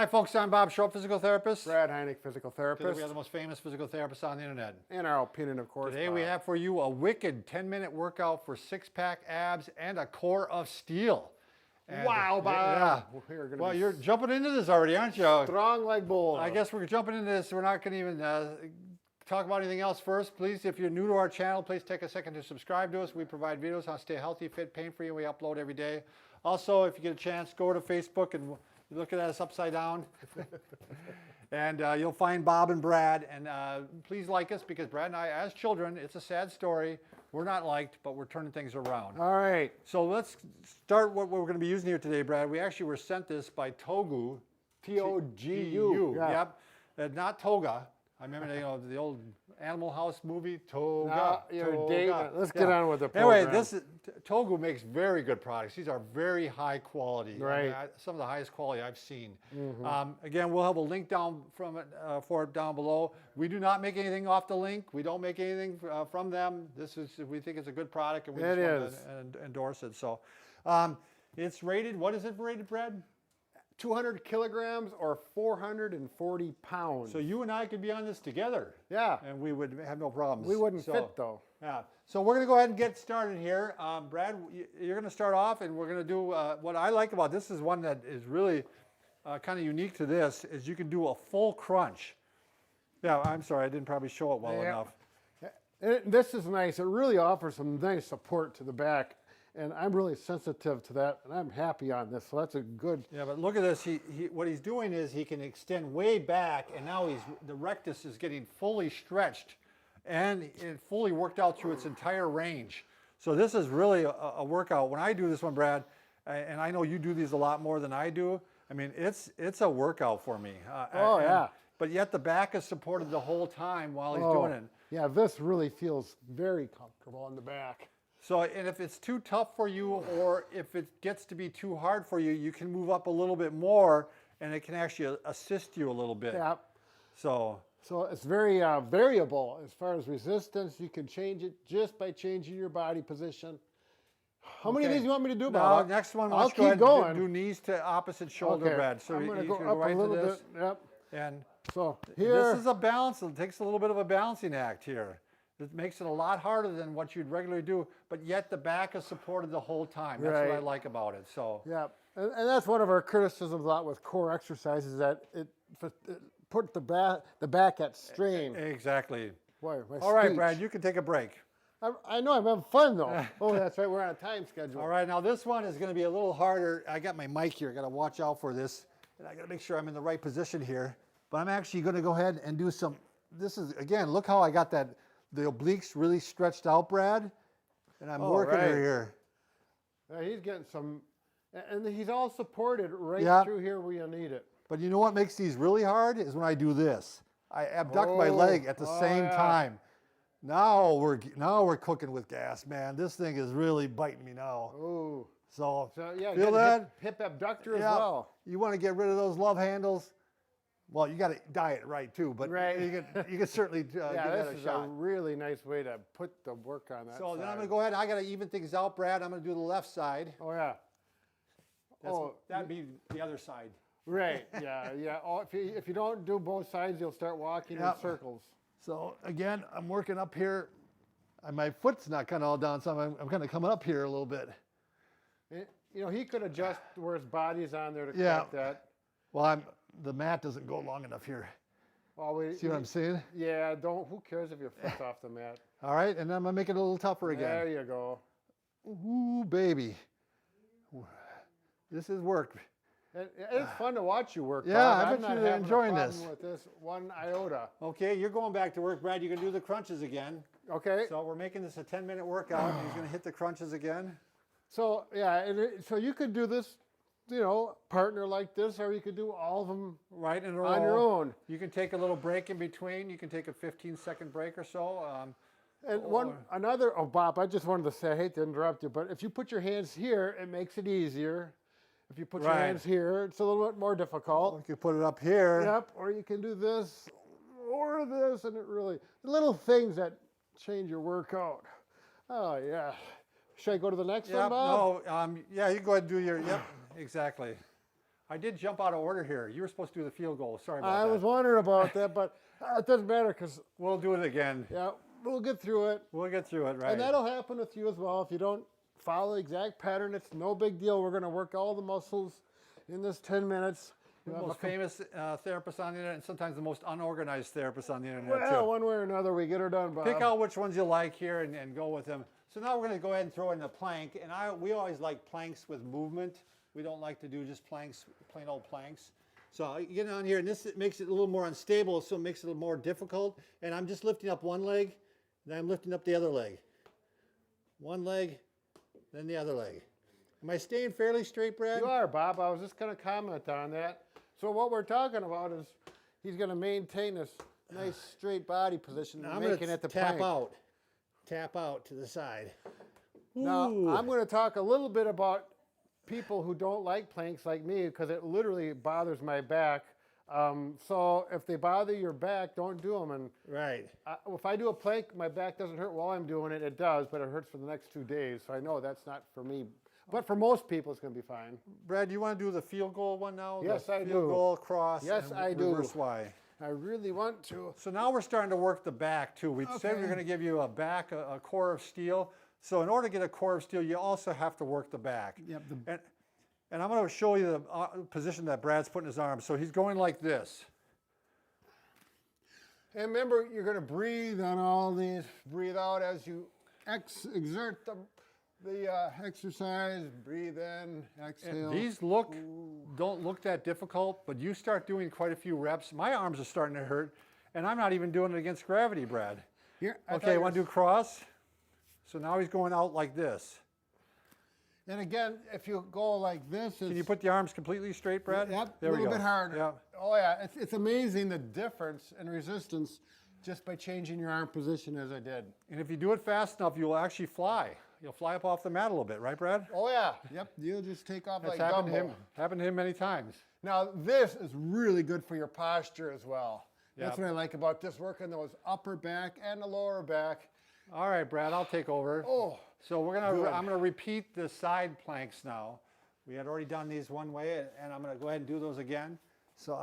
Hi, folks. I'm Bob Schrupp, physical therapist. Brad Heineck, physical Today therapist. we are the most famous physical therapists on the internet. In our opinion, of course. Today Bob. we have for you a wicked 10-minute workout for six-pack abs and a core of steel. And Wow, Bob. Yeah. Well, you're jumping into this already, aren't you? Strong like bull. I guess we're jumping into this. We're not going to even talk about anything else first. Please, if you're new to our channel, please take a second to subscribe to us. We provide videos on how to stay healthy, fit, pain-free, and we upload every day. Also, if you get a chance, go to Facebook and look at us upside down. And you'll find Bob and Brad. And please like us, because Brad and I, as children, it's a sad story. We're not liked, but we're turning things around. All right. So let's start what we're going to be using here today, Brad. We actually were sent this by Togu. T-O-G-U. Yeah. Yep. Not Toga. I remember the old Animal House movie, Toga. You're dating. Let's get on with the program. Anyway, Togu makes very good products. These are very high quality. Right. I mean, some of the highest quality I've seen. Again, we'll have a link down for it down below. We do not make anything off the link. We don't make anything from them. We think it's a good product, and we just want to endorse it. So, it's rated. What is it rated, Brad? 200 kilograms or 440 pounds. So you and I could be on this together. Yeah. And we would have no problems. We wouldn't fit though. Yeah. So we're going to go ahead and get started here. Brad, you're going to start off, and we're going to do what I like about this is one that is really kind of unique to this, is you can do a full crunch. Yeah, I'm sorry, I didn't probably show it well enough. This is nice. It really offers some nice support to the back. And I'm really sensitive to that, and I'm happy on this. So that's a good. Yeah, but look at this. What he's doing is he can extend way back, and now the rectus is getting fully stretched, and it fully worked out through its entire range. So this is really a workout. When I do this one, Brad, and I know you do these a lot more than I do. I mean, it's a workout for me. Yeah. But yet the back is supported the whole time while he's doing it. Yeah, this really feels very comfortable on the back. So, and if it's too tough for you, or if it gets to be too hard for you, you can move up a little bit more, and it can actually assist you a little bit. Yeah. So it's very variable as far as resistance. You can change it just by changing your body position. How many of these do you want me to do, Bob? No, next one, I'll keep keep going. Do knees to opposite shoulder, Brad. So I'm going to go can up right a little into this. bit. Yep. And so here, this is a balance. It takes a little bit of a balancing act here. It makes it a lot harder than what you'd regularly do, but yet the back is supported the whole time. That's what I like about it. So yeah, and that's one of our criticisms a lot with core exercises, that it put the back at strain. Exactly. Boy, all right, Brad, you can take a break. I know, I'm having fun though. Oh, that's right, we're on a time schedule. All right, now this one is going to be a little harder. I got my mic here. I got to watch out for this, and I got to make sure I'm in the right position here. But I'm actually going to go ahead and do some. This is, again, look how I got that. The obliques really stretched out, Brad, and I'm working her here. He's getting some, and he's all supported right through here where you need it. But you know what makes these really hard is when I do this. I abduct my leg at the same time. Now we're cooking with gas, man. This thing is really biting me now. Oh. So yeah, feel that? Hip abductor as well. You want to get rid of those love handles. Well, you got to diet right too, but you can certainly give that a shot. This is a really nice way to put the work on that. So then I'm going to go ahead. I got to even things out, Brad. I'm going to do the left side. Oh yeah. That'd be the other side. Right. Yeah. Yeah. Oh, if you don't do both sides, you'll start walking in circles. So again, I'm working up here. My foot's not kind of all down, so I'm kind of coming up here a little bit. You know, he could adjust where his body's on there to correct that. Well, the mat doesn't go long enough here. See what I'm saying? Yeah, who cares if your foot's off the mat? All right, and I'm going to make it a little tougher again. There you go. Ooh, baby. This is work. It's fun to watch you work. Yeah, Bob. I bet you're enjoying this. With this one iota. Okay, you're going back to work, Brad. You can do the crunches again. Okay. So we're making this a 10-minute workout, and he's going to hit the crunches again. So, yeah, so you could do this, partner like this, or you could do all of them on your own. You can take a little break in between. You can take a 15-second break or so. Bob, I just wanted to say, I hate to interrupt you, but if you put your hands here, it makes it easier. If you put your hands here, it's a little bit more difficult. You can put it up here. Yep, or you can do this or this, and little things that change your workout. Oh, yeah. Should I go to the next one, Bob? No, yeah, you go ahead and do your, exactly. I did jump out of order here. You were supposed to do the field goal. Sorry about I that. was wondering about that, but it doesn't matter because, We'll do it again. yeah, we'll get through it. We'll get through it, right? And that'll happen with you as well. If you don't follow the exact pattern, it's no big deal. We're going to work all the muscles in this 10 minutes. The most famous therapist on the internet, and sometimes the most unorganized therapist on the internet, Well, too. one way or another, we get her done, Bob. Pick out which ones you like here and go with them. So now we're going to go ahead and throw in the plank. And we always like planks with movement. We don't like to do just planks, plain old planks. So you get on here, and this makes it a little more unstable, so it makes it a little more difficult. And I'm just lifting up one leg, then I'm lifting up the other leg. One leg, then the other leg. Am I staying fairly straight, Brad? You are, Bob. I was just going to comment on that. So what we're talking about is he's going to maintain this nice straight body position, Now I'm making going it the to tap plank. out. Tap out to the side. Now, Ooh. I'm going to talk a little bit about people who don't like planks like me because it literally bothers my back. So if they bother your back, don't do them. And Right. if I do a plank, my back doesn't hurt while I'm doing it. It does, but it hurts for the next 2 days. So I know that's not for me. But for most people, it's going to be fine. Brad, you want to do the field goal one now? Yes, the I field do. goal, cross, Yes, and I do. reverse Y. I really want to. So now we're starting to work the back too. We said we we're Okay. going to give you a back, a core of steel. So in order to get a core of steel, you also have to work the back. Yep. And I'm going to show you the position that Brad's putting his arms. So he's going like this. And remember, you're going to breathe on all these. Breathe out as you exert the exercise. Breathe in, exhale. And these don't look that difficult, but you start doing quite a few reps. My arms are starting to hurt, and I'm not even doing it against gravity, Brad. Here, Okay, want to do cross? So now he's going out like this. And again, if you go like this, Can you put the arms completely straight, Brad? Yep, There a we little go. bit harder. Yep. Oh yeah, it's amazing the difference in resistance just by changing your arm position as I did. And if you do it fast enough, you'll actually fly. You'll fly up off the mat a little bit, right, Brad? Oh yeah, yep. You'll just take off That's like happened to Dumbo. him. Happened to him many times. Now this is really good for your posture as well. That's Yep. what I like about this, working those upper back and the lower back. All right, Brad, I'll take over. Oh, So good. I'm gonna repeat the side planks now. We had already done these one way, and I'm gonna go ahead and do those again. So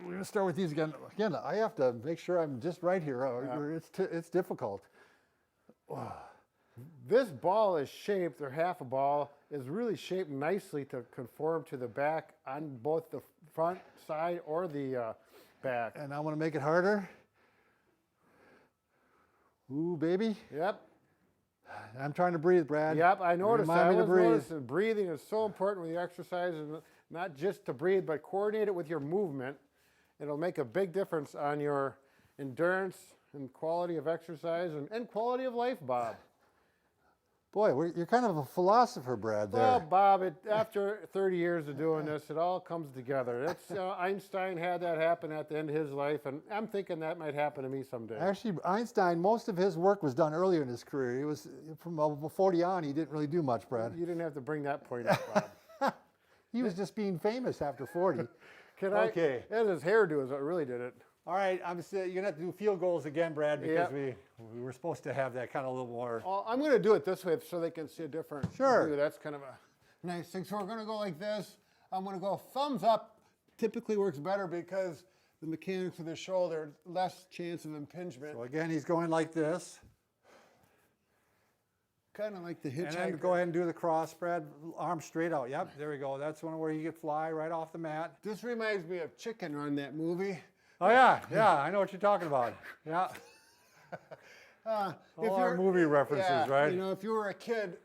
we're gonna start with these again. Again, I have to make sure I'm just right here. It's difficult. this ball is shaped, or half a ball, is really shaped nicely to conform to the back on both the front side or the back. And I want to make it harder. Ooh, baby. Yep. I'm trying to breathe, Brad. Yep, I noticed that. Remind I me to was breathe. noticing breathing is so important with the exercise, and not just to breathe, but coordinate it with your movement. It'll make a big difference on your endurance and quality of exercise and quality of life, Bob. Boy, you're kind of a philosopher, Brad, there. Well, Bob, after 30 years of doing this, it all comes together. It's, Einstein had that happen at the end of his life, and I'm thinking that might happen to me someday. Actually, Einstein, most of his work was done earlier in his career. He was, from 40 on, he didn't really do much, Brad. You didn't have to bring that point up, Bob. He was just being famous after 40. Okay. And his hairdo is what really did it. All right, you're going to have to do field goals again, Brad, because Yep. we were supposed to have that kind of a little more. Well, I'm going to do it this way so they can see a different Sure. view. That's kind of a nice thing. So we're going to go like this. I'm going to go thumbs up. Typically works better because the mechanics of the shoulder, less chance of impingement. So again, he's going like this. Kind of like the And then hitchhiker. go ahead and do the cross, Brad. Arms straight out. Yep, there we go. That's one where you could fly right off the mat. This reminds me of Chicken Run, that movie. Oh, yeah, I know what you're talking about. Yeah. If All our you're- movie references, yeah, right? You know, if you were a kid,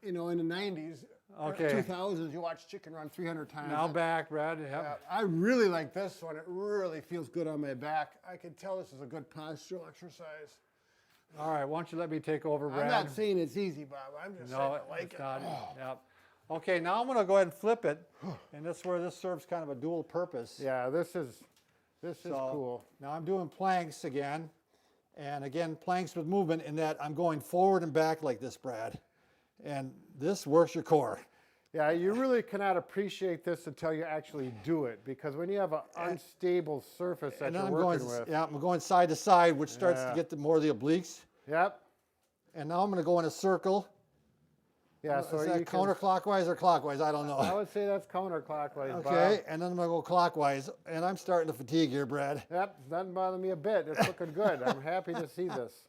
in the 90s, or Okay. 2000s, you watched Chicken Run 300 times. Now back, Brad. Yep. Yeah, I really like this one. It really feels good on my back. I can tell this is a good postural exercise. All right, why don't you let me take over, Brad? I'm not saying it's easy, Bob. I'm just saying No, I like it's it. not. Yep. Okay, now I'm going to go ahead and flip it, and that's where this serves kind of a dual purpose. Yeah, this is So, cool. Now I'm doing planks again, and again, planks with movement in that I'm going forward and back like this, Brad. And this works your core. Yeah, you really cannot appreciate this until you actually do it, because when you have an unstable surface that And you're then working with. I'm going side to side, which starts Yeah. to get more of the obliques. Yep. And now I'm going to go in a circle. Yeah, so is you that can- counterclockwise or clockwise? I don't know. I would say that's counterclockwise, Okay, and then I'm gonna go clockwise, and I'm starting to fatigue here, Brad. Yep, doesn't bother me a bit. It's looking good. I'm happy to see this.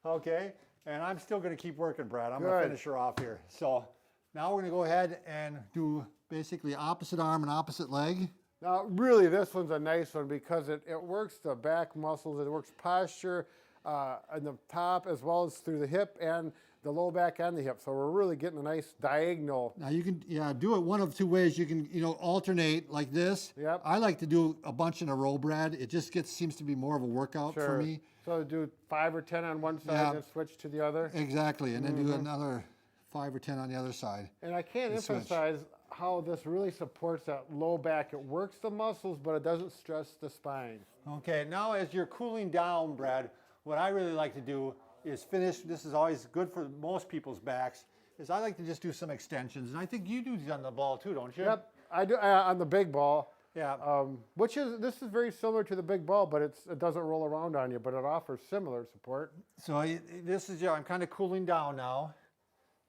Okay, and I'm still gonna keep working, Brad. I'm gonna Good. finish her off here. So now we're gonna go ahead and do basically opposite arm and opposite leg. Now, really, this one's a nice one because it works the back muscles, it works posture on the top as well as through the hip and the low back and the hip. So we're really getting a nice diagonal. Now you can do it one of two ways. You can alternate like this. Yep. I like to do a bunch in a row, Brad. It just seems to be more of a workout for me. So do 5 or 10 on one side Yeah. and switch to the other. Exactly, and then do another 5 or 10 on the other side. And I can't And switch. emphasize how this really supports that low back. It works the muscles, but it doesn't stress the spine. Okay, now as you're cooling down, Brad, what I really like to do is finish. This is always good for most people's backs. Is I like to just do some extensions, and I think you do these on the ball too, don't you? Yep, I do on the big ball. Yeah. This is very similar to the big ball, but it doesn't roll around on you, but it offers similar support. So this is I'm kind of cooling down now,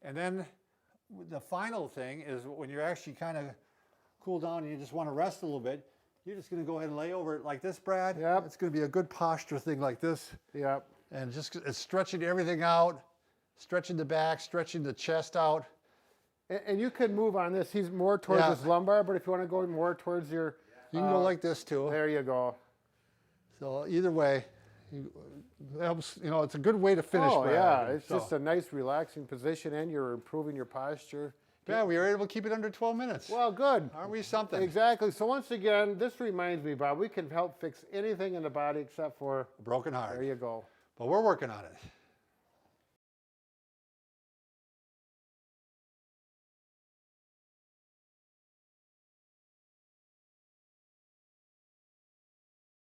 and then the final thing is when you're actually kind of cool down and you just want to rest a little bit. You're just going to go ahead and lay over it like this, Brad. Yep. It's going to be a good posture thing like this. Yep. And just it's stretching everything out, stretching the back, stretching the chest out. And you can move on this. He's more towards Yeah. his lumbar, but if you want to go more towards your... You can go like this too. There you go. So either way, it helps. It's a good way to finish. Oh, Brad, yeah. I think. It's just a nice, relaxing position, and you're improving your posture. Yeah, we were able to keep it under 12 minutes. Well, good. Aren't we something? Exactly. So once again, this reminds me, Bob, we can help fix anything in the body except for... A broken There heart. you go. But we're working on it.